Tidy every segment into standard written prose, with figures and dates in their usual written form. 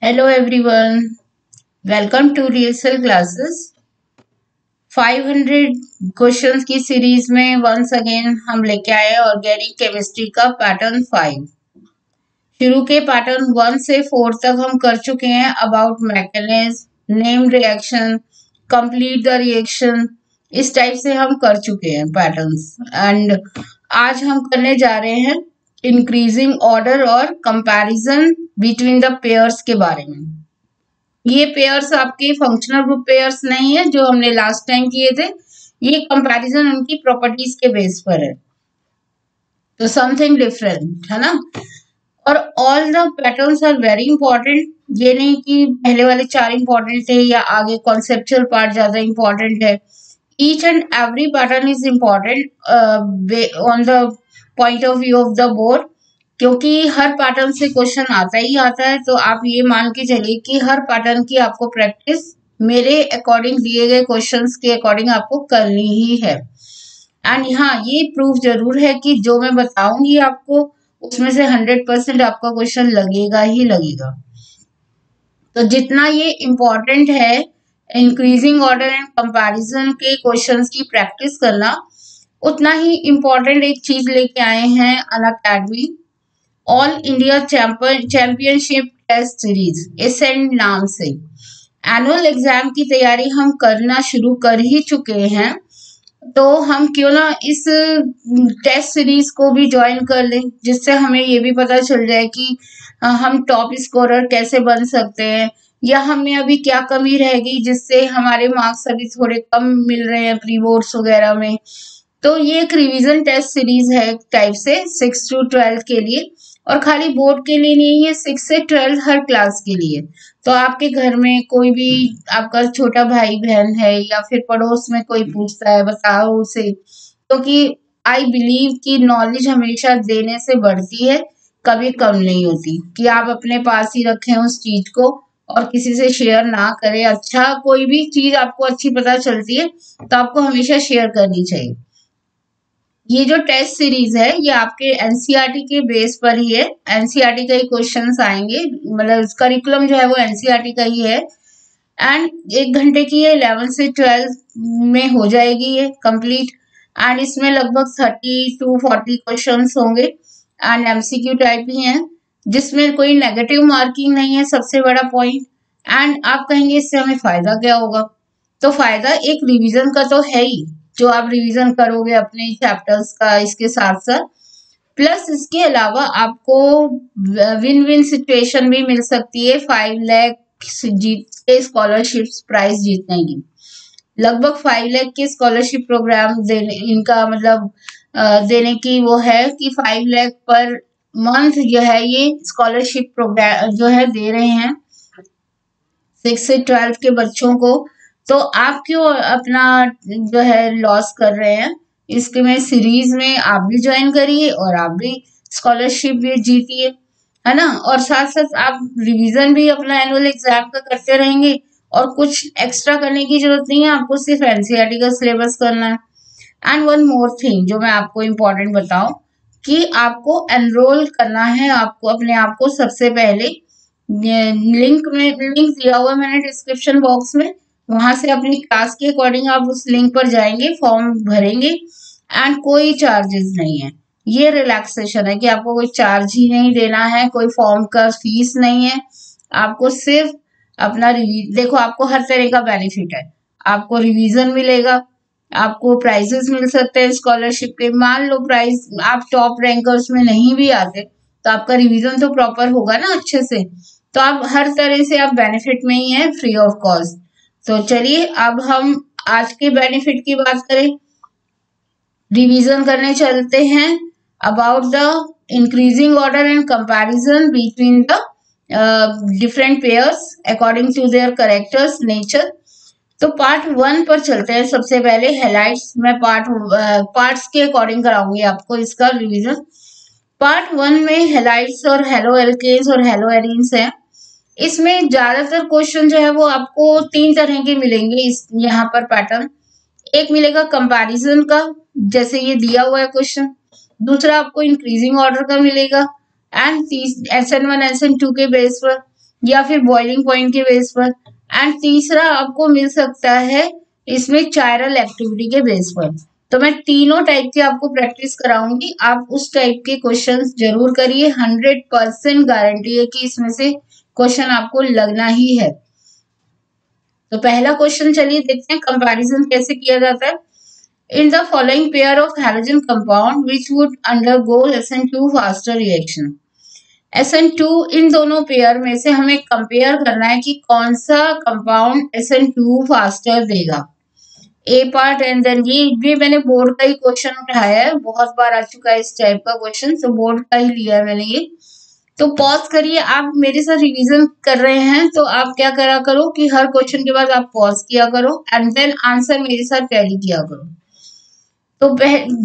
Hello everyone, welcome to DSL classes. 500 questions की series में once again हम लेके आए ऑर्गेनिक केमिस्ट्री का पैटर्न 5। शुरू के पैटर्न 1 से 4 तक हम कर चुके हैं। About mechanism, name reaction, complete the reaction, इस टाइप से हम कर चुके हैं पैटर्न्स। एंड आज हम करने जा रहे हैं इंक्रीजिंग ऑर्डर और कंपैरिजन बिटवीन द पेयर्स के बारे में। ये पेयर्स आपके फंक्शनल ग्रुप पेयर्स नहीं है जो हमने लास्ट टाइम किए थे, ये कंपैरिजन उनकी प्रॉपर्टीज के बेस पर है, तो समथिंग डिफरेंट है ना। और all the patterns are very important. ये नहीं कि पहले वाले 4 इंपॉर्टेंट थे या आगे कॉन्सेप्चुअल पार्ट ज्यादा इंपॉर्टेंट है। Each and every pattern is important on the point of view of the board, क्योंकि हर पैटर्न से क्वेश्चन आता ही आता है। तो आप ये मान के चलिए कि हर पैटर्न की आपको प्रैक्टिस मेरे अकॉर्डिंग दिए गए क्वेश्चंस के अकॉर्डिंग आपको करनी ही है। एंड हाँ, ये प्रूफ जरूर है कि जो मैं बताऊंगी आपको उसमें से 100% आपका क्वेश्चन लगेगा ही लगेगा। तो जितना ये इम्पोर्टेंट है इंक्रीजिंग ऑर्डर एंड कंपैरिजन के क्वेश्चंस की प्रैक्टिस करना, उतना ही इम्पोर्टेंट एक चीज लेके आए हैं Unacademy all India championship test series, ascend नाम से। एनुअल एग्जाम की तैयारी हम करना शुरू कर ही चुके हैं, तो हम क्यों ना इस टेस्ट सीरीज को भी ज्वाइन कर लें, जिससे हमें ये भी पता चल जाए कि हम टॉप स्कोरर कैसे बन सकते हैं, या हमें अभी क्या कमी रह गई जिससे हमारे मार्क्स अभी थोड़े कम मिल रहे हैं प्री बोर्ड्स वगैरह में। तो ये एक रिवीजन टेस्ट सीरीज है टाइप से 6 to 12 के लिए, और खाली बोर्ड के लिए नहीं है, 6 से 12 हर क्लास के लिए। तो आपके घर में कोई भी आपका छोटा भाई बहन है या फिर पड़ोस में कोई पूछता है, बताओ उसे, क्योंकि आई बिलीव कि नॉलेज हमेशा देने से बढ़ती है, कभी कम नहीं होती। कि आप अपने पास ही रखें उस चीज को और किसी से शेयर ना करें। अच्छा, कोई भी चीज आपको अच्छी पता चलती है तो आपको हमेशा शेयर करनी चाहिए। ये जो टेस्ट सीरीज है ये आपके एनसीईआरटी के बेस पर ही है। एनसीईआरटी का ही क्वेश्चंस आएंगे, मतलब करिकुलम जो है वो एनसीईआरटी का ही है। एंड 1 घंटे की है, 11 से 12 में हो जाएगी ये कंप्लीट। एंड इसमें लगभग 30 to 40 क्वेश्चंस होंगे एंड एमसीक्यू टाइप ही हैं, जिसमें कोई नेगेटिव मार्किंग नहीं है, सबसे बड़ा पॉइंट। एंड आप कहेंगे इससे हमें फायदा क्या होगा, तो फायदा एक रिवीजन का तो है ही, जो आप रिवीजन करोगे अपने चैप्टर्स का इसके साथ साथ, प्लस इसके अलावा आपको विन विन सिचुएशन भी मिल सकती है। 5 लाख जीत के स्कॉलरशिप प्राइज जीतने की, लगभग 5 लाख के स्कॉलरशिप प्रोग्राम देने, इनका मतलब देने की वो है कि 5 लाख पर मंथ जो है ये स्कॉलरशिप प्रोग्राम जो है दे रहे हैं 6 से 12 के बच्चों को। तो आप क्यों अपना जो है लॉस कर रहे हैं, इसके में सीरीज में आप भी ज्वाइन करिए और आप भी स्कॉलरशिप भी जीतिए, है ना। और साथ साथ आप रिवीजन भी अपना एनुअल एग्जाम का करते रहेंगे, और कुछ एक्स्ट्रा करने की जरूरत नहीं है, आपको सिर्फ एनसीईआरटी का सिलेबस करना है। एंड वन मोर थिंग जो मैं आपको इम्पोर्टेंट बताऊं, कि आपको एनरोल करना है, आपको अपने आप को सबसे पहले लिंक दिया हुआ मैंने डिस्क्रिप्शन बॉक्स में, वहां से अपनी क्लास के अकॉर्डिंग आप उस लिंक पर जाएंगे, फॉर्म भरेंगे एंड कोई चार्जेस नहीं है। ये रिलैक्सेशन है कि आपको कोई चार्ज ही नहीं देना है, कोई फॉर्म का फीस नहीं है, आपको सिर्फ अपना देखो आपको हर तरह का बेनिफिट है। आपको रिवीजन मिलेगा, आपको प्राइजेस मिल सकते हैं स्कॉलरशिप के। मान लो प्राइज आप टॉप रैंकर्स में नहीं भी आते तो आपका रिवीजन तो प्रॉपर होगा ना अच्छे से, तो आप हर तरह से आप बेनिफिट में ही है, फ्री ऑफ कॉस्ट। तो चलिए अब हम आज के बेनिफिट की बात करें, रिवीजन करने चलते हैं about the increasing order and comparison between the different pairs according to their characters nature. तो पार्ट 1 पर चलते हैं। सबसे पहले हेलाइट्स, मैं पार्ट्स के अकॉर्डिंग कराऊंगी आपको इसका रिवीजन। पार्ट 1 में हेलाइट्स और हेलो एल्केन्स और हेलो एरीन्स हैं। इसमें ज्यादातर क्वेश्चन जो है वो आपको 3 तरह के मिलेंगे इस यहाँ पर पैटर्न। एक मिलेगा कंपैरिजन का, जैसे ये दिया हुआ है क्वेश्चन। दूसरा आपको इंक्रीजिंग ऑर्डर का मिलेगा, एंड SN1 SN2 के बेस पर। या फिर बॉइलिंग पॉइंट के बेस पर, एंड तीसरा आपको मिल सकता है इसमें चायरल एक्टिविटी के बेस पर। तो मैं तीनों टाइप के आपको प्रैक्टिस कराऊंगी, आप उस टाइप के क्वेश्चंस जरूर करिए। 100% गारंटी है कि इसमें से क्वेश्चन आपको लगना ही है। तो पहला क्वेश्चन चलिए देखते हैं कंपैरिजन कैसे किया जाता है। In the following pair of halogen compound which would undergo SN2 faster reaction. SN2 इन दोनों पेयर में से हमें कंपेयर करना है कि कौन सा कंपाउंड SN2 फास्टर देगा। ए पार्ट एंड देन ये मैंने बोर्ड का ही क्वेश्चन उठाया है, बहुत बार आ चुका है इस टाइप का क्वेश्चन, तो बोर्ड का ही लिया है मैंने ये। तो पॉज करिए, आप मेरे साथ रिवीजन कर रहे हैं तो आप क्या करा करो कि हर क्वेश्चन के बाद आप पॉज किया करो एंड देन आंसर मेरे साथ टैली किया करो। तो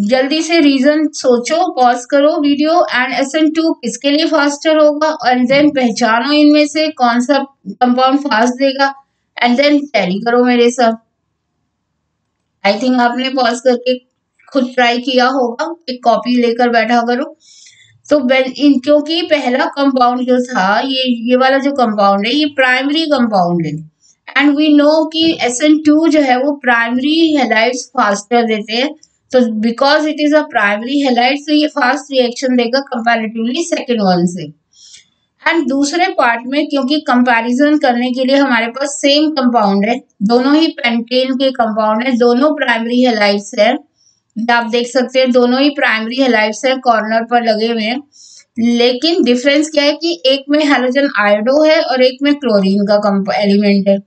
जल्दी से रीजन सोचो, पॉज करो वीडियो एंड SN2 किसके लिए फास्टर होगा एंड देन पहचानो इनमें से कौन सा कंपाउंड फास्ट देगा एंड देन टैली करो मेरे साथ। आई थिंक आपने पॉज करके खुद ट्राई किया होगा, एक कॉपी लेकर बैठा करो। तो क्योंकि पहला कंपाउंड जो था ये वाला जो कंपाउंड है ये प्राइमरी कंपाउंड है एंड वी नो कि SN2 जो है वो प्राइमरी हैलाइड्स फास्टर देते हैं। तो because it is a primary halide तो ये फास्ट रिएक्शन देगा कंपैरेटिवली सेकेंड वन से। एंड दूसरे पार्ट में क्योंकि कंपैरिजन करने के लिए हमारे पास सेम कंपाउंड है, दोनों ही पेंटेन के कंपाउंड है, दोनों प्राइमरी हैलाइड्स है, आप देख सकते हैं दोनों ही प्राइमरी हैलाइड्स है, कॉर्नर पर लगे हुए हैं। लेकिन डिफरेंस क्या है कि एक में हैलोजन आयोडो है और एक में क्लोरीन का एलिमेंट है।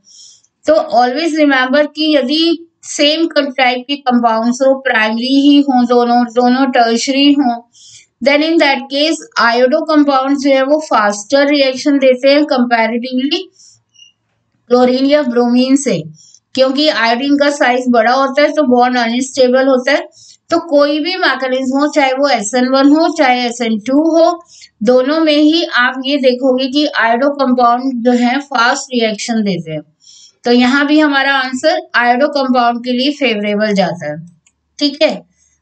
तो ऑलवेज रिमेम्बर कि यदि सेम टाइप के कंपाउंड्स हो, प्राइमरी ही हो, दोनों टर्शरी हो, then in that case iodo compound जो है वो फास्टर रिएक्शन देते हैं कंपैरेटिवली क्लोरीन या ब्रोमीन से, क्योंकि आयोडीन का साइज बड़ा होता है तो बॉन्ड अनस्टेबल होता है। तो कोई भी मैकेनिज्म हो, चाहे वो SN1 हो चाहे SN2 हो, दोनों में ही आप ये देखोगे कि आयोडो कंपाउंड जो है फास्ट रिएक्शन देते हैं। तो यहाँ भी हमारा आंसर आयोडो कंपाउंड के लिए फेवरेबल जाता है। ठीक है,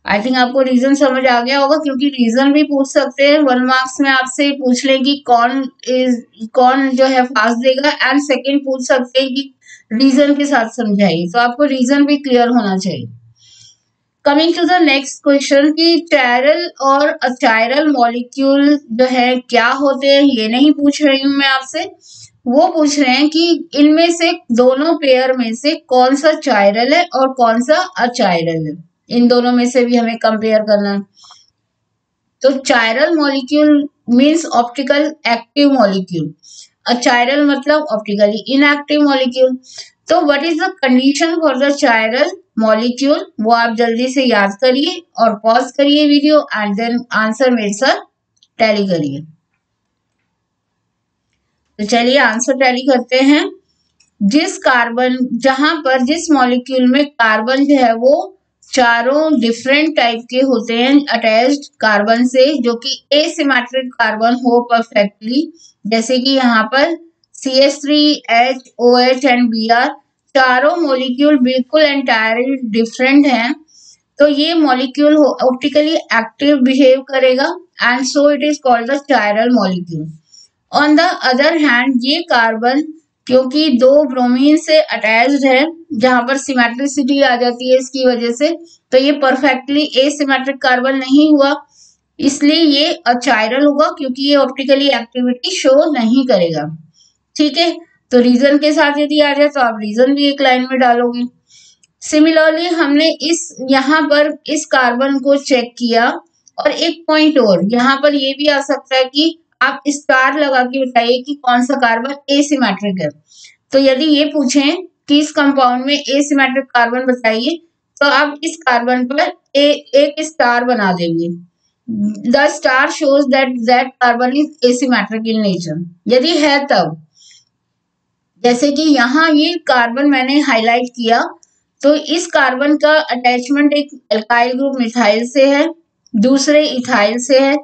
आई थिंक आपको रीजन समझ आ गया होगा, क्योंकि रीजन भी पूछ सकते हैं 1 मार्क्स में, आपसे पूछ लें कि कौन जो है फास्ट देगा, एंड सेकंड पूछ सकते हैं कि रीजन के साथ समझाइए। तो आपको रीजन भी क्लियर होना चाहिए। Coming to the next question कि चायरल और अचायरल मॉलिक्यूल जो है क्या होते हैं, ये नहीं पूछ रही हूं मैं आपसे, वो पूछ रहे हैं कि इनमें से दोनों पेयर में से कौन सा चायरल है और कौन सा अचायरल है, इन दोनों में से भी हमें कंपेयर करना है। तो chiral molecule means optical active molecule, achiral मतलब ऑप्टिकली इनएक्टिव मॉलिक्यूल। तो what is the condition for the chiral molecule, वो आप जल्दी से याद करिए और पॉज करिए वीडियो एंड देन आंसर मेरे साथ टैली करिए। तो चलिए आंसर टैली करते हैं। जिस मॉलिक्यूल में कार्बन जो है वो चारों डिफरेंट टाइप के होते हैं अटैच्ड कार्बन से, जो कि एसिमेट्रिक कार्बन हो परफेक्टली, जैसे कि यहाँ पर CH3, H, OH and Br, चारों मॉलिक्यूल बिल्कुल एंटायरली डिफरेंट हैं। तो ये मॉलिक्यूल ऑप्टिकली एक्टिव बिहेव करेगा and so it is called the chiral molecule. On the other hand ये कार्बन क्योंकि दो ब्रोमीन से अटैच्ड है, जहां पर सिमेट्रिसिटी आ जाती है इसकी वजह से, तो ये परफेक्टली एसिमेट्रिक कार्बन नहीं हुआ, इसलिए ये अचायरल होगा क्योंकि ये ऑप्टिकली एक्टिविटी शो नहीं करेगा। ठीक है, तो रीजन के साथ यदि आ जाए तो आप रीजन भी एक लाइन में डालोगे। सिमिलरली हमने यहाँ पर इस कार्बन को चेक किया, और एक पॉइंट और यहाँ पर ये भी आ सकता है कि आप स्टार लगा के बताइए कि कौन सा कार्बन एसिमेट्रिक है। तो यदि ये पूछें कि इस कंपाउंड में एसिमेट्रिक कार्बन बताइए, तो आप इस कार्बन पर एक स्टार बना देंगे। The star shows that carbon is asymmetric in nature, यदि है तब। जैसे कि यहाँ ये कार्बन मैंने हाईलाइट किया, तो इस कार्बन का अटैचमेंट एक एल्काइल ग्रुप मिथाइल से है, दूसरे इथाइल से है,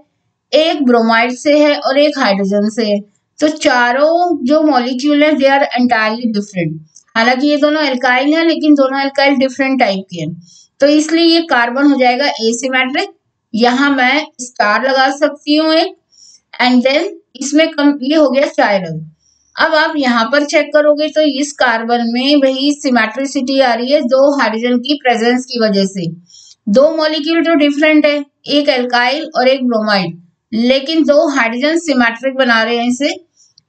एक ब्रोमाइड से है और एक हाइड्रोजन से है। तो चारों जो मॉलिक्यूल है दे आर एंटायरली डिफरेंट। हालांकि ये दोनों एल्काइल हैं लेकिन दोनों एल्काइल डिफरेंट टाइप के हैं, तो इसलिए ये कार्बन हो जाएगा एसिमेट्रिक। यहाँ मैं स्टार लगा सकती हूँ एक, एंड देन इसमें ये हो गया चायरल। अब आप यहाँ पर चेक करोगे तो इस कार्बन में वही सिमेट्रिसिटी आ रही है 2 हाइड्रोजन की प्रेजेंस की वजह से। 2 मॉलिक्यूल तो डिफरेंट है, एक एल्काइल और एक ब्रोमाइड, लेकिन 2 हाइड्रोजन सिमेट्रिक बना रहे हैं इसे।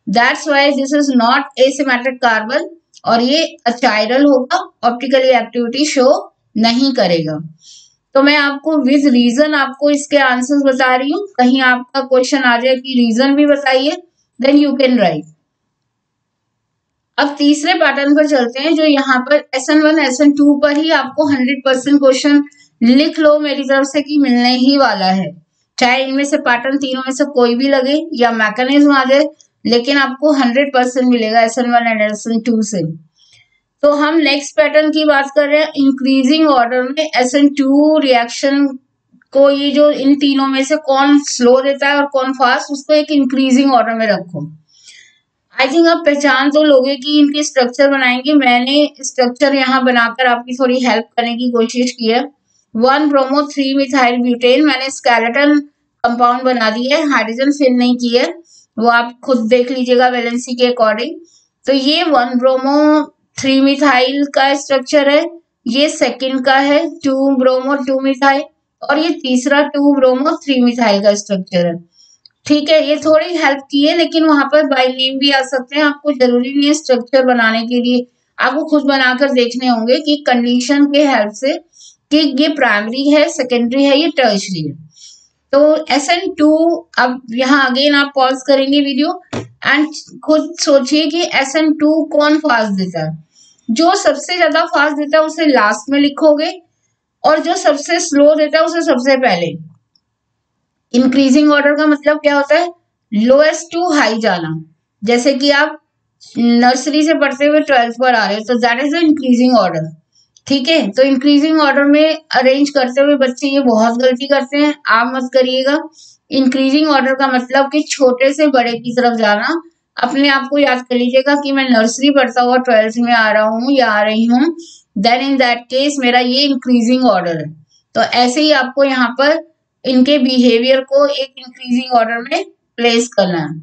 That's why this is not asymmetric carbon और ये अचायरल होगा, ऑप्टिकली एक्टिविटी शो नहीं करेगा। तो मैं आपको विद रीजन आपको इसके आंसर्स बता रही हूँ, कहीं आपका क्वेश्चन आ जाए कि रीजन भी बताइए, देन यू कैन राइट। अब तीसरे पैटर्न पर चलते हैं, जो यहाँ पर SN1 SN2 पर ही आपको 100% क्वेश्चन लिख लो मेरी तरफ से कि मिलने ही वाला है, चाहे इनमें से पैटर्न तीनों में से कोई भी लगे या मैकेनिज्म आ जाए, लेकिन आपको 100% मिलेगा SN1 एंड SN2 से। तो हम नेक्स्ट पैटर्न की बात कर रहे हैं, इंक्रीजिंग ऑर्डर में SN2 रिएक्शन को, ये जो इन तीनों में से कौन स्लो देता है और कौन फास्ट, उसको एक इंक्रीजिंग ऑर्डर में रखो। आई थिंक आप पहचान तो लोगे कि इनके स्ट्रक्चर बनाएंगे, मैंने स्ट्रक्चर यहाँ बनाकर आपकी थोड़ी हेल्प करने की कोशिश की है। 1 ब्रोमो 3 मिथाइल ब्यूटेन, मैंने स्केलेटन कंपाउंड बना दी है, हाइड्रोजन फिल नहीं की है, वो आप खुद देख लीजिएगा वैलेंसी के अकॉर्डिंग। तो ये 1 ब्रोमो 3 मिथाइल का स्ट्रक्चर है, ये सेकंड का है 2 ब्रोमो 2 मिथाइल, और ये तीसरा 2 ब्रोमो 3 मिथाइल का स्ट्रक्चर है। ठीक है, ये थोड़ी हेल्प की है, लेकिन वहां पर बाय नेम भी आ सकते हैं, आपको जरूरी नहीं है स्ट्रक्चर बनाने के लिए, आपको खुद बनाकर देखने होंगे कि कंडीशन के हेल्प से कि ये प्राइमरी है, सेकेंडरी है, ये टर्शरी है। तो SN2, अब यहाँ अगेन आप पॉज करेंगे वीडियो एंड खुद सोचिए कि SN2 कौन फास्ट देता है। जो सबसे ज्यादा फास्ट देता है उसे लास्ट में लिखोगे, और जो सबसे स्लो देता है उसे सबसे पहले। इंक्रीजिंग ऑर्डर का मतलब क्या होता है, लोएस्ट टू हाई जाना, जैसे कि आप नर्सरी से पढ़ते हुए 12th पर आ रहे हो, तो that is the increasing order. ठीक है, तो इंक्रीजिंग ऑर्डर में अरेंज करते हुए बच्चे ये बहुत गलती करते हैं, आप मत करिएगा। इंक्रीजिंग ऑर्डर का मतलब कि छोटे से बड़े की तरफ जाना। अपने आप को याद कर लीजिएगा कि मैं नर्सरी पढ़ता हुआ 12th में आ रहा हूँ या आ रही हूँ, देन इन दैट केस मेरा ये इंक्रीजिंग ऑर्डर है। तो ऐसे ही आपको यहाँ पर इनके बिहेवियर को एक इंक्रीजिंग ऑर्डर में प्लेस करना है।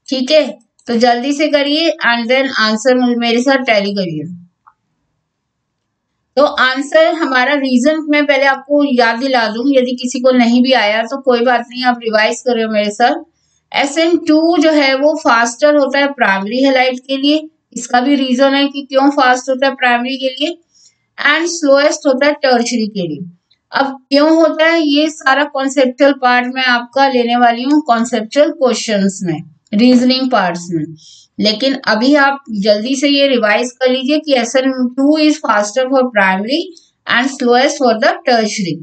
ठीक है, तो जल्दी से करिए एंड देन आंसर मेरे साथ टैली करिए। तो आंसर हमारा रीजन मैं पहले आपको याद दिला दूं, यदि किसी को नहीं भी आया तो कोई बात नहीं, आप रिवाइज करिए मेरे साथ। SN2 जो है वो फास्टर होता है प्राइमरी हैलाइड के लिए, इसका भी रीजन है कि क्यों फास्ट होता है प्राइमरी के लिए, एंड स्लोएस्ट होता है टर्शरी के लिए। अब क्यों होता है, ये सारा कॉन्सेप्चुअल पार्ट मैं आपका लेने वाली हूँ कॉन्सेप्चुअल क्वेश्चंस में, रीजनिंग पार्ट्स में, लेकिन अभी आप जल्दी से ये रिवाइज कर लीजिए कि SN2 is faster for primary and slowest for the tertiary.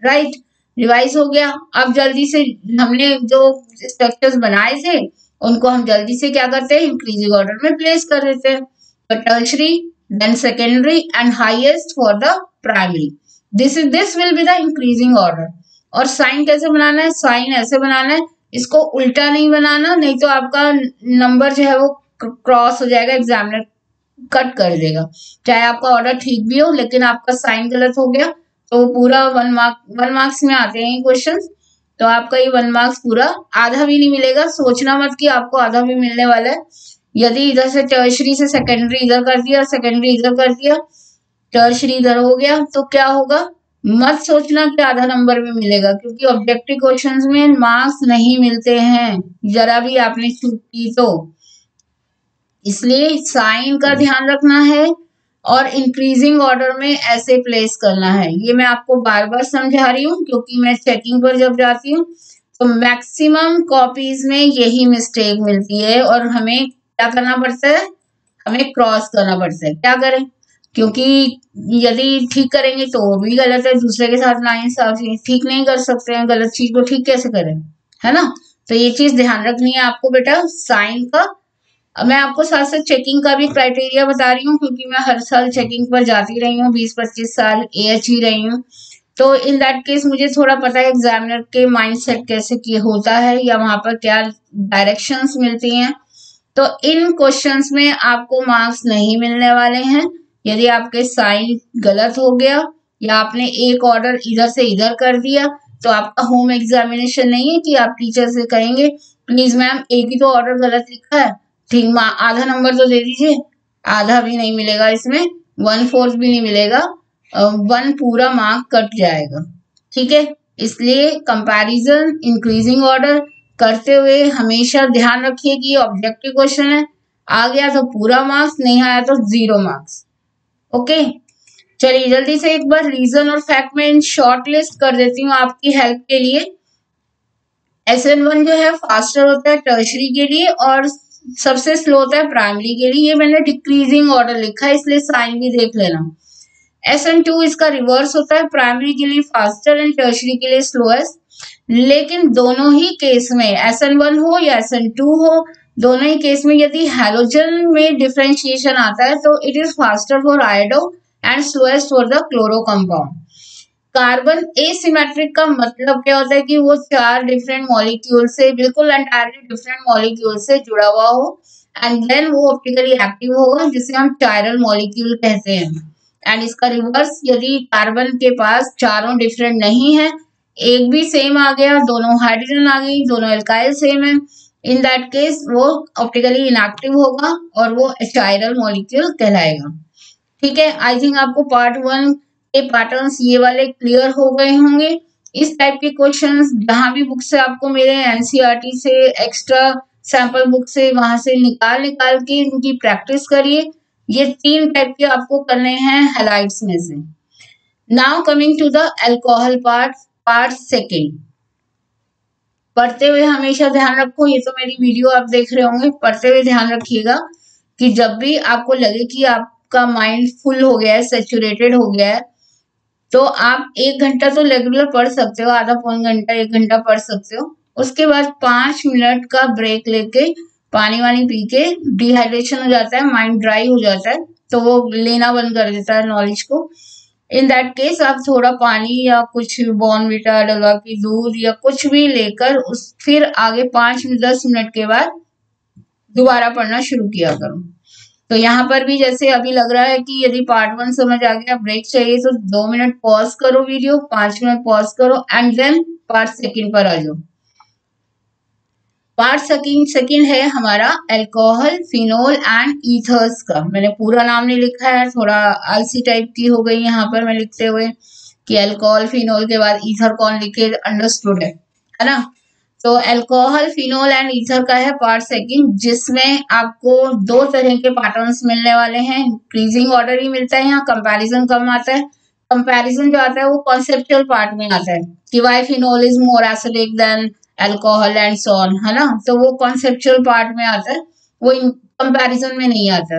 Right, revise हो गया। अब जल्दी से हमने जो स्ट्रक्चर्स बनाए थे उनको हम जल्दी से क्या करते हैं, इंक्रीजिंग ऑर्डर में प्लेस कर देते हैं। तो tertiary, then secondary and highest for the primary, this will be the increasing order. और साइन कैसे बनाना है, साइन ऐसे बनाना है, इसको उल्टा नहीं बनाना, नहीं तो आपका नंबर जो है वो क्रॉस हो जाएगा, एग्जामिनर कट कर देगा। चाहे आपका ऑर्डर ठीक भी हो लेकिन आपका साइन गलत हो गया तो पूरा 1 मार्क्स में आते हैं क्वेश्चन, तो आपका ये 1 मार्क्स पूरा आधा भी नहीं मिलेगा। सोचना मत कि आपको आधा भी मिलने वाला है। यदि इधर से टर्शरी से सेकेंडरी इधर कर दिया, सेकेंडरी इधर कर दिया, टर्शरी इधर हो गया, तो क्या होगा, मत सोचना कि आधा नंबर भी मिलेगा, क्योंकि ऑब्जेक्टिव क्वेश्चंस में मार्क्स नहीं मिलते हैं जरा भी आपने चूक की तो। इसलिए साइन का ध्यान रखना है और इंक्रीजिंग ऑर्डर में ऐसे प्लेस करना है। ये मैं आपको बार बार समझा रही हूँ क्योंकि मैं चेकिंग पर जब जाती हूँ तो मैक्सिमम कॉपीज में यही मिस्टेक मिलती है और हमें क्या करना पड़ता है, हमें क्रॉस करना पड़ता है। क्या करें, क्योंकि यदि ठीक करेंगे तो वो भी गलत है, दूसरे के साथ नाइंसाफी, ठीक नहीं कर सकते हैं, गलत चीज को ठीक कैसे करें, है ना। तो ये चीज ध्यान रखनी है आपको बेटा साइन का। मैं आपको साथ साथ चेकिंग का भी क्राइटेरिया बता रही हूँ क्योंकि मैं हर साल चेकिंग पर जाती रही हूँ, 20-25 साल AH ही रही हूँ, तो इन दैट केस मुझे थोड़ा पता है एग्जामिनर के माइंडसेट कैसे होता है या वहां पर क्या डायरेक्शंस मिलती हैं। तो इन क्वेश्चंस में आपको मार्क्स नहीं मिलने वाले हैं यदि आपके साइन गलत हो गया या आपने एक ऑर्डर इधर से इधर कर दिया, तो आपका होम एग्जामिनेशन नहीं है कि आप टीचर से कहेंगे प्लीज मैम एक ही तो ऑर्डर गलत लिखा है ठीक, आधा नंबर तो दे दीजिए। आधा भी नहीं मिलेगा इसमें, 1/4 भी नहीं मिलेगा, 1 पूरा मार्क कट जाएगा। ठीक है, इसलिए कंपैरिजन इंक्रीजिंग ऑर्डर करते हुए हमेशा ध्यान रखिए कि ऑब्जेक्टिव क्वेश्चन है, आ गया तो पूरा मार्क्स, नहीं आया तो 0 मार्क्स। ओके, चलिए जल्दी से एक बार रीजन और फैक्ट में इन शॉर्ट लिस्ट कर देती हूँ आपकी हेल्प के लिए। SN1 जो है फास्टर होता है टर्शरी के लिए और सबसे स्लो होता है प्राइमरी के लिए। ये मैंने डिक्रीजिंग ऑर्डर लिखा है, इसलिए साइन भी देख लेना। SN2 इसका रिवर्स होता है, प्राइमरी के लिए फास्टर एंड टर्शरी के लिए स्लोएस्ट। लेकिन दोनों ही केस में SN1 हो या SN2 हो, दोनों ही केस में यदि हैलोजन में डिफरेंशिएशन आता है तो it is faster for iodo and slowest for the chloro compound. Carbon asymmetric का मतलब क्या होता है कि वो 4 डिफरेंट मॉलिक्यूल से, बिल्कुल एंटायरली डिफरेंट मॉलिक्यूल से जुड़ा हुआ हो एंड देन वो ऑप्टिकली एक्टिव होगा, जिसे हम चायरल मॉलिक्यूल कहते हैं। एंड इसका रिवर्स, यदि कार्बन के पास चारों डिफरेंट नहीं है, एक भी सेम आ गया, दोनों हाइड्रोजन आ गई, दोनों एल्काइल सेम है, इन दैट केस वो ऑप्टिकली इनएक्टिव होगा और वो चायरल मॉलिक्यूल कहलाएगा। ठीक है, आई थिंक आपको पार्ट 1 के पैटर्न्स ये वाले क्लियर हो गए होंगे। इस टाइप के क्वेश्चंस जहां भी बुक से आपको मेरे NCERT से, एक्स्ट्रा सैंपल बुक से, वहां से निकाल के इनकी प्रैक्टिस करिए। ये 3 टाइप के आपको करने हैं हैलाइड्स में से। Now coming to the alcohol part second. पढ़ते हुए हमेशा ध्यान रखो, ये तो मेरी वीडियो आप देख रहे होंगे, पढ़ते हुए ध्यान रखिएगा कि जब भी आपको लगे कि आपका माइंड फुल हो गया है, सैचुरेटेड हो गया है, तो आप 1 घंटा तो रेगुलर पढ़ सकते हो, आधा पौन घंटा 1 घंटा पढ़ सकते हो। उसके बाद 5 मिनट का ब्रेक लेके पानी वानी पी के, डिहाइड्रेशन हो जाता है, माइंड ड्राई हो जाता है, तो वो लेना बंद कर देता है नॉलेज को। इन दैट केस आप थोड़ा पानी या कुछ बॉर्नविटा, डलवा की दूध या कुछ भी लेकर फिर आगे 5-10 मिनट के बाद दोबारा पढ़ना शुरू किया करो। तो यहाँ पर भी जैसे अभी लग रहा है कि यदि पार्ट 1 समझ आ गया, ब्रेक चाहिए तो 2 मिनट पॉज करो वीडियो, 5 मिनट पॉज करो एंड देन पार्ट सेकेंड पर आ जाओ। पार्ट सेकेंड है हमारा अल्कोहल, फिनोल एंड ईथर्स का। मैंने पूरा नाम नहीं लिखा है, थोड़ा आलसी टाइप की हो गई यहाँ पर मैं लिखते हुए कि अल्कोहल फिनोल के बाद ईथर कौन लिखे, अंडरस्टूड है ना। तो अल्कोहल, फिनोल एंड ईथर का है पार्ट सेकेंड, जिसमें आपको 2 तरह के पैटर्न्स मिलने वाले हैं। इंक्रीजिंग ऑर्डर ही मिलता है, यहाँ कंपैरिजन कम आता है। कंपैरिजन जो आता है वो कॉन्सेप्चुअल पार्ट में आता है कि why phenol is more acidic than alcohol and so on, है ना। तो वो कॉन्सेप्चुअल पार्ट में आता है, वो कंपैरिजन में नहीं आता।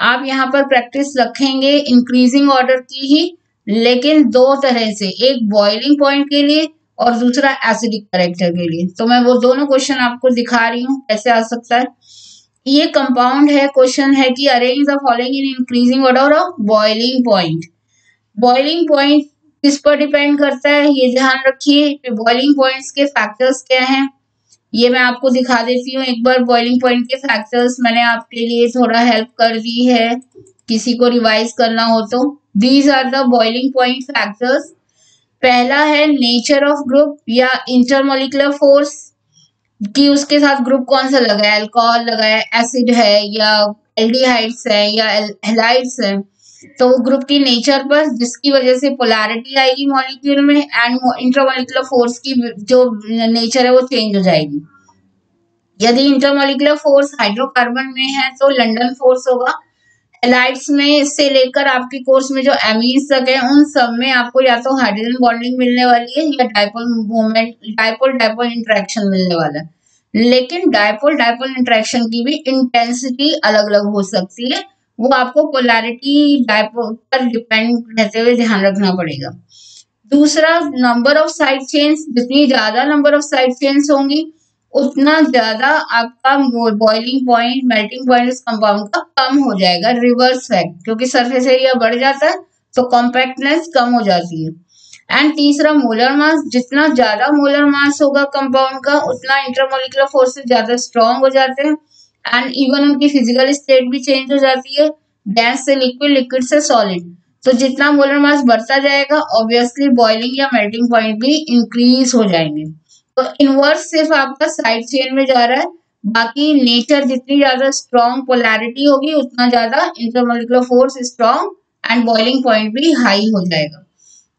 आप यहाँ पर प्रैक्टिस रखेंगे इंक्रीजिंग ऑर्डर की ही, लेकिन 2 तरह से, एक बॉइलिंग पॉइंट के लिए और दूसरा एसिडिक कैरेक्टर के लिए। तो मैं वो दोनों क्वेश्चन आपको दिखा रही हूँ कैसे आ सकता है। ये कंपाउंड है, क्वेश्चन है कि arrange the following in increasing order of boiling point. Boiling point किस पर डिपेंड करता है, ये ध्यान रखिए। बॉइलिंग पॉइंट्स के फैक्टर्स क्या हैं, ये मैं आपको दिखा देती हूँ एक बार। बॉइलिंग पॉइंट के फैक्टर्स मैंने आपके लिए थोड़ा हेल्प कर दी है, किसी को रिवाइज करना हो तो। These are the boiling point factors. पहला है नेचर ऑफ ग्रुप या इंटरमोलिकुलर फोर्स, कि उसके साथ ग्रुप कौन सा लगा है, अल्कोहल लगा है, एसिड है, या एल्डिहाइड्स है, या हैलाइड्स है। तो ग्रुप की नेचर पर, जिसकी वजह से पोलैरिटी आएगी मॉलिक्यूल में, एंड इंटरमोलिकुलर फोर्स की जो नेचर है वो चेंज हो जाएगी। यदि इंटरमोलिकुलर फोर्स हाइड्रोकार्बन में है तो लंडन फोर्स होगा। हैलाइड्स में से लेकर आपके कोर्स में जो एमीन्स तक है, उन सब में आपको या तो हाइड्रोजन बॉन्डिंग मिलने वाली है या डाइपोल मूवमेंट, डाइपोल इंटरेक्शन मिलने वाला है। लेकिन डाइपोल इंटरेक्शन की भी इंटेंसिटी अलग अलग हो सकती है, वो आपको पोलैरिटी डाइपोल पर डिपेंड रहते हुए ध्यान रखना पड़ेगा। दूसरा, नंबर ऑफ साइड चेन्स। जितनी ज्यादा नंबर ऑफ साइड चेन्स होंगी उतना ज्यादा आपका बॉइलिंग पॉइंट, मेल्टिंग पॉइंट इस कंपाउंड का कम हो जाएगा। रिवर्स फैक्ट, क्योंकि सरफेस एरिया बढ़ जाता है तो कॉम्पैक्टनेस कम हो जाती है। एंड तीसरा, मोलर मास। जितना ज्यादा मोलर मास होगा कंपाउंड का, उतना इंटरमोलिकुलर फोर्सेस ज्यादा स्ट्रॉन्ग हो जाते हैं एंड इवन उनकी फिजिकल स्टेट भी चेंज हो जाती है, गैस से लिक्विड, लिक्विड से सॉलिड। तो जितना मोलर मास बढ़ता जाएगा, ऑब्वियसली बॉइलिंग या मेल्टिंग पॉइंट भी इंक्रीज हो जाएंगे। तो इनवर्स सिर्फ आपका साइड चेन में जा रहा है, बाकी नेचर जितनी ज्यादा स्ट्रॉन्ग पोलैरिटी होगी उतना ज्यादा intermolecular force strong and boiling point भी हाई हो जाएगा।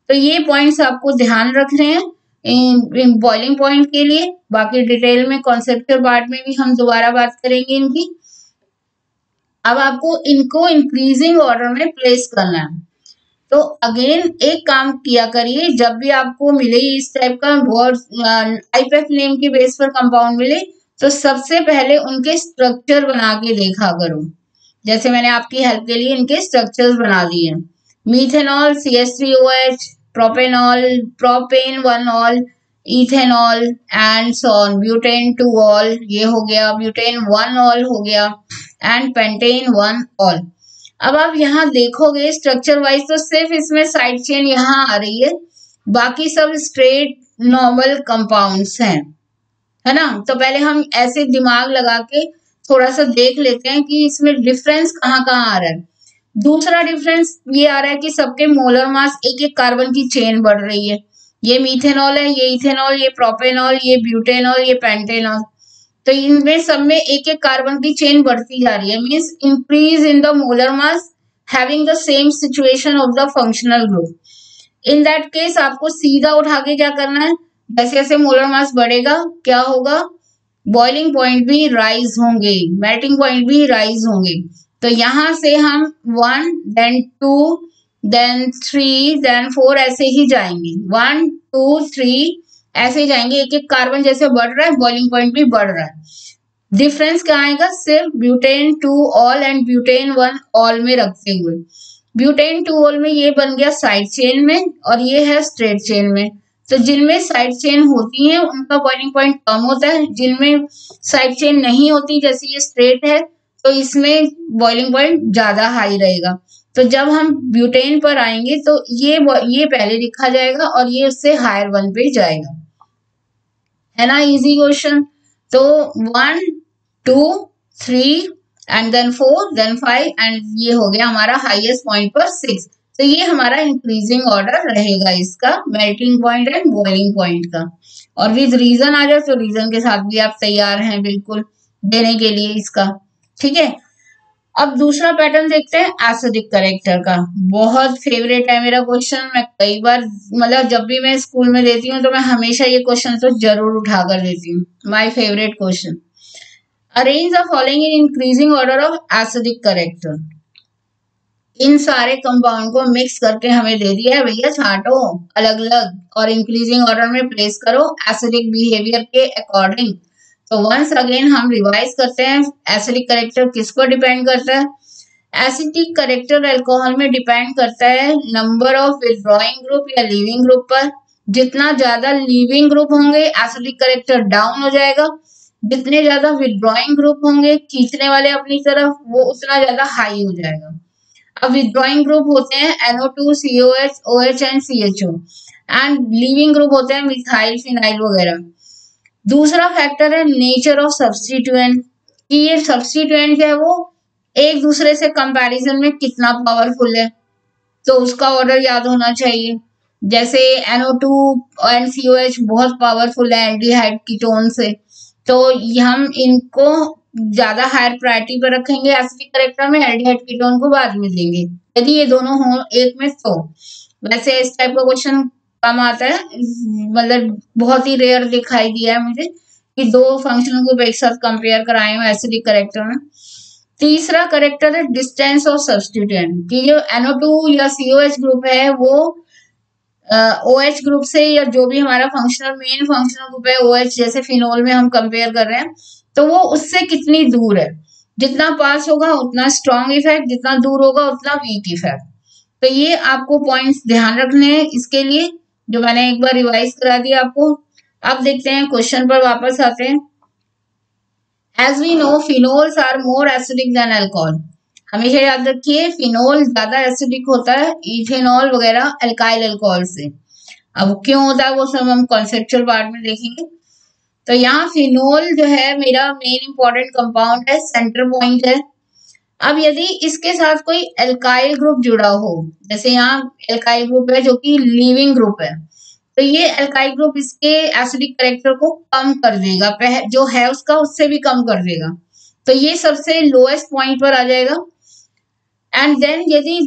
तो ये पॉइंट्स आपको ध्यान रखने हैं बॉइलिंग पॉइंट के लिए। बाकी डिटेल में कॉन्सेप्चुअल पार्ट में भी हम दोबारा बात करेंगे इनकी। अब आपको इनको इंक्रीजिंग ऑर्डर में प्लेस करना है। तो अगेन एक काम किया करिए, जब भी आपको मिले इस टाइप का वर्ड आईपीएफ नेम के बेस पर कंपाउंड मिले तो सबसे पहले उनके स्ट्रक्चर बना के देखा करो। जैसे मैंने आपकी हेल्प के लिए इनके स्ट्रक्चर्स बना दिए। मीथेनॉल CH3OH, प्रोपेनॉल प्रोपेन 1ऑल, इथेनॉल एंड सॉन, ब्यूटेन 2ऑल ये हो गया, ब्यूटेन 1ऑल हो गया एंड पेंटेन 1ऑल। अब आप यहाँ देखोगे स्ट्रक्चर वाइज तो सिर्फ इसमें साइड चेन यहाँ आ रही है, बाकी सब स्ट्रेट नॉर्मल कंपाउंड्स हैं, है ना। तो पहले हम ऐसे दिमाग लगा के थोड़ा सा देख लेते हैं कि इसमें डिफरेंस कहाँ कहाँ आ रहा है। दूसरा डिफरेंस ये आ रहा है कि सबके मोलर मास एक एक कार्बन की चेन बढ़ रही है। ये मीथेनॉल है, ये इथेनॉल, ये प्रोपेनॉल, ये ब्यूटेनॉल, ये पेंटेनॉल। तो इनमें सब में एक एक कार्बन की चेन बढ़ती जा रही है, means increase in the molar mass having the same situation of the functional group. In that case आपको सीधा उठा के क्या करना है, जैसे जैसे मोलर मास बढ़ेगा क्या होगा, बॉइलिंग पॉइंट भी राइज होंगे, मेल्टिंग पॉइंट भी राइज होंगे। तो यहां से हम 1 देन 2 देन 3 देन 4 ऐसे ही जाएंगे, 1 2 3 ऐसे जाएंगे, एक एक कार्बन जैसे बढ़ रहा है बॉइलिंग पॉइंट भी बढ़ रहा है। डिफरेंस क्या आएगा, सिर्फ ब्यूटेन 2ऑल एंड ब्यूटेन 1ऑल में रखते हुए। ब्यूटेन 2ऑल में ये बन गया साइड चेन में और ये है स्ट्रेट चेन में। तो जिनमें साइड चेन होती है उनका बॉइलिंग पॉइंट कम होता है, जिनमें साइड चेन नहीं होती जैसे ये स्ट्रेट है तो इसमें बॉइलिंग पॉइंट ज्यादा हाई रहेगा। तो जब हम ब्यूटेन पर आएंगे तो ये पहले लिखा जाएगा और ये उससे हायर वन पे जाएगा, है ना। Easy question. तो 1 2 3 एंड देन 4 देन 5 एंड ये हो गया हमारा हाईएस्ट पॉइंट पर 6। तो ये हमारा इंक्रीजिंग ऑर्डर रहेगा इसका, melting point and boiling point का। और विद रीजन आ जाए तो रीजन के साथ भी आप तैयार हैं बिल्कुल देने के लिए इसका, ठीक है। अब दूसरा पैटर्न देखते हैं एसिडिक करेक्टर का। बहुत फेवरेट है मेरा क्वेश्चन, मैं कई बार मतलब जब भी मैं स्कूल में देती हूँ तो मैं हमेशा ये क्वेश्चन तो जरूर उठा कर देती हूँ, my favourite question. Arrange the following in increasing order of acidic character. इन सारे कंपाउंड को मिक्स करके हमें दे दिया है भैया, छांटो अलग अलग और इंक्रीजिंग ऑर्डर में प्लेस करो एसिडिक बिहेवियर के अकॉर्डिंग। तो वंस अगेन हम रिवाइज करते हैं, एसिडिक करेक्टर किस पर डिपेंड करता है। एसिडिक करेक्टर अल्कोहल में डिपेंड करता है नंबर ऑफ विथड्रॉइंग ग्रुप या लीविंग ग्रुप पर। जितना ज्यादा लीविंग ग्रुप होंगे एसिडिक करेक्टर डाउन हो जाएगा, जितने ज्यादा विथड्रॉइंग ग्रुप होंगे खींचने वाले अपनी तरफ वो उतना ज्यादा हाई हो जाएगा। अब विथड्रॉइंग ग्रुप होते हैं NO2 COH OH and CHO and leaving group होते हैं मिथाइल फिनाइल वगैरह। दूसरा फैक्टर है नेचर ऑफ सब्स्टिट्यूएंट, कि ये सब्स्टिट्यूएंट जो है वो एक दूसरे से कंपैरिजन में कितना पावरफुल है, तो उसका ऑर्डर याद होना चाहिए। जैसे NO2 एंड COH बहुत पावरफुल है एल्डिहाइड कीटोन से, तो हम इनको ज्यादा हायर प्रायोरिटी पर रखेंगे एसिडिक करेक्टर में, एल्डिहाइड कीटोन को बाद में देंगे यदि ये दोनों हो एक में। तो वैसे इस टाइप का क्वेश्चन कम आता है, मतलब बहुत ही रेयर दिखाई दिया है मुझे कि दो फंक्शनल ग्रुप एक साथ कंपेयर कराए हो एसिडिक करेक्टर में। तीसरा करेक्टर है डिस्टेंस ऑफ सब्स्टिट्यूएंट, कि जो NO2 या COH ग्रुप है वो OH ग्रुप से या जो भी हमारा मेन फंक्शनल ग्रुप है OH जैसे फिनोल में हम कंपेयर कर रहे हैं तो वो उससे कितनी दूर है। जितना पास होगा उतना स्ट्रॉन्ग इफेक्ट, जितना दूर होगा उतना वीक इफेक्ट। तो ये आपको पॉइंट्स ध्यान रखने हैं इसके लिए, जो मैंने एक बार रिवाइज करा दिया आपको। अब देखते हैं क्वेश्चन पर वापस आते हैं। As we know phenols are more acidic than alcohol. हमेशा याद रखिए फिनोल ज्यादा एसिडिक होता है इथेनॉल वगैरह अल्काइल अल्कोहल से। अब क्यों होता है वो सब हम कॉन्सेप्चुअल पार्ट में देखेंगे। तो यहाँ फिनोल जो है मेरा मेन इंपॉर्टेंट कंपाउंड है, सेंटर पॉइंट है। अब यदि इसके साथ कोई एल्काइल ग्रुप जुड़ा हो, जैसे यहाँ एल्काइल ग्रुप है जो कि लीविंग ग्रुप है, तो ये एल्काइल ग्रुप इसके एसिडिक कैरेक्टर को कम कर देगा, जो है उसका उससे भी कम कर देगा। तो ये सबसे लोएस्ट पॉइंट पर आ जाएगा। एंड देन यदि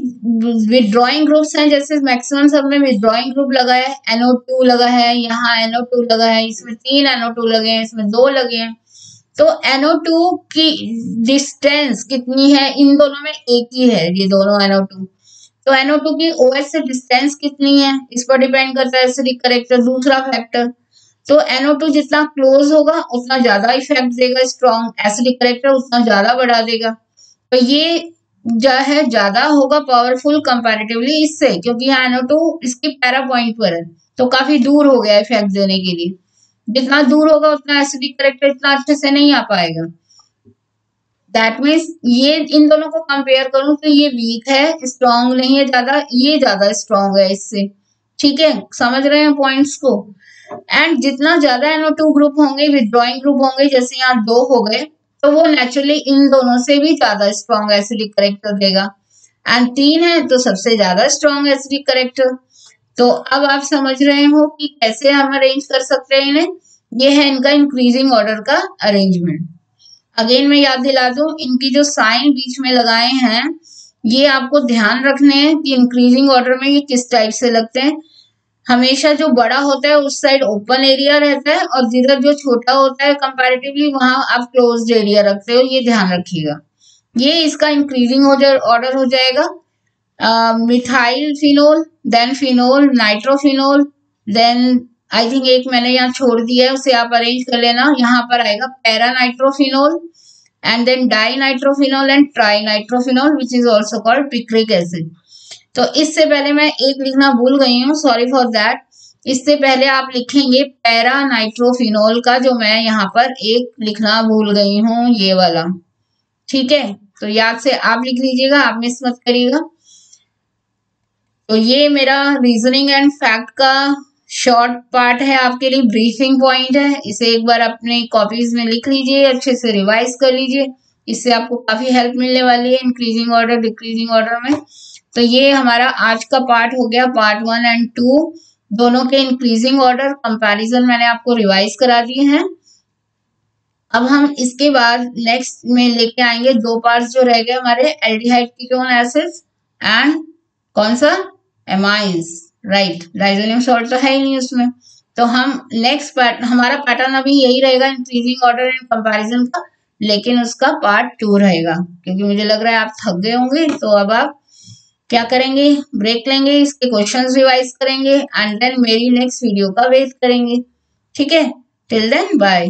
विथड्रॉइंग ग्रुप्स हैं, जैसे मैक्सिमम सब में विथड्रॉइंग ग्रुप लगा है, NO2 लगा है, यहाँ NO2 लगा है, इसमें 3 NO2 लगे हैं, इसमें 2 लगे हैं, तो NO2 की डिस्टेंस कितनी है, इन दोनों में एक ही है ये दोनों NO2, तो NO2 की OH से डिस्टेंस कितनी है इस पर डिपेंड करता है एसिडिक कैरेक्टर। दूसरा फैक्टर, तो NO2 जितना क्लोज होगा उतना ज्यादा इफेक्ट देगा, स्ट्रॉन्ग एसिडिक कैरेक्टर उतना ज्यादा बढ़ा देगा। तो ये जो है ज्यादा होगा पावरफुल कंपैरेटिवली इससे, क्योंकि यहाँ NO2 इसकी पैरा पॉइंट पर है, तो काफी दूर हो गया इफेक्ट देने के लिए। जितना दूर होगा उतना एसिडिक कैरेक्टर इतना अच्छे से नहीं आ पाएगा। दैट मीन्स ये इन दोनों को कंपेयर करूं तो ये वीक है, स्ट्रॉन्ग नहीं है ज्यादा, ये ज्यादा स्ट्रॉन्ग है इससे। ठीक है, समझ रहे हैं पॉइंट्स को। एंड जितना ज्यादा NO2 ग्रुप होंगे, विथड्रॉइंग ग्रुप होंगे, जैसे यहाँ 2 हो गए, तो वो नेचुरली इन दोनों से भी ज्यादा स्ट्रॉन्ग एसिडिक कैरेक्टर देगा। एंड 3 है तो सबसे ज्यादा स्ट्रॉन्ग एसिडिक कैरेक्टर। तो अब आप समझ रहे हो कि कैसे हम अरेंज कर सकते हैं इन्हें। ये है इनका इंक्रीजिंग ऑर्डर का अरेंजमेंट। अगेन मैं याद दिला दूं, इनकी जो साइन बीच में लगाए हैं ये आपको ध्यान रखने हैं कि इंक्रीजिंग ऑर्डर में ये किस टाइप से लगते हैं। हमेशा जो बड़ा होता है उस साइड ओपन एरिया रहता है, और जिधर जो छोटा होता है कंपैरेटिवली वहां आप क्लोज्ड एरिया रखते हो, ये ध्यान रखिएगा। ये इसका इंक्रीजिंग ऑर्डर हो जाएगा। Methyl phenol, then phenol, nitrophenol, then I think एक मैंने यहाँ छोड़ दिया है, उसे आप अरेंज कर लेना। यहाँ पर आएगा para nitrophenol, and then di nitrophenol and tri nitrophenol which is also called picric acid. तो इससे पहले मैं एक लिखना भूल गई हूँ, सॉरी फॉर दैट। इससे पहले आप लिखेंगे पैरा नाइट्रोफिनोल का, जो मैं यहाँ पर एक लिखना भूल गई हूँ, ये वाला। ठीक है, तो याद से आप लिख लीजिएगा, आप मिस मत करिएगा। तो ये मेरा रीजनिंग एंड फैक्ट का शॉर्ट पार्ट है, आपके लिए ब्रीफिंग पॉइंट है। इसे एक बार अपने कॉपीज में लिख लीजिए, अच्छे से रिवाइज कर लीजिए, इससे आपको काफी हेल्प मिलने वाली है इंक्रीजिंग ऑर्डर डिक्रीजिंग ऑर्डर में। तो ये हमारा आज का पार्ट हो गया, पार्ट 1 एंड 2 दोनों के इंक्रीजिंग ऑर्डर कंपैरिजन मैंने आपको रिवाइज करा दिए हैं। अब हम इसके बाद नेक्स्ट में लेके आएंगे 2 पार्ट्स जो रह गए हमारे, एल्डिहाइड कीटोन एसिड्स एंड कौन सा, एमाइंस, राइट। लाइसोनियम सॉल्ट तो है ही नहीं उसमें। तो हम नेक्स्ट पार्ट, हमारा पैटर्न अभी यही रहेगा इंक्रीजिंग ऑर्डर एंड कंपैरिजन का, लेकिन उसका पार्ट 2 रहेगा, क्योंकि मुझे लग रहा है आप थक गए होंगे। तो अब आप क्या करेंगे, ब्रेक लेंगे, इसके क्वेश्चंस रिवाइज करेंगे, एंड देन मेरी नेक्स्ट वीडियो का वेट करेंगे। ठीक है, टिल देन बाय।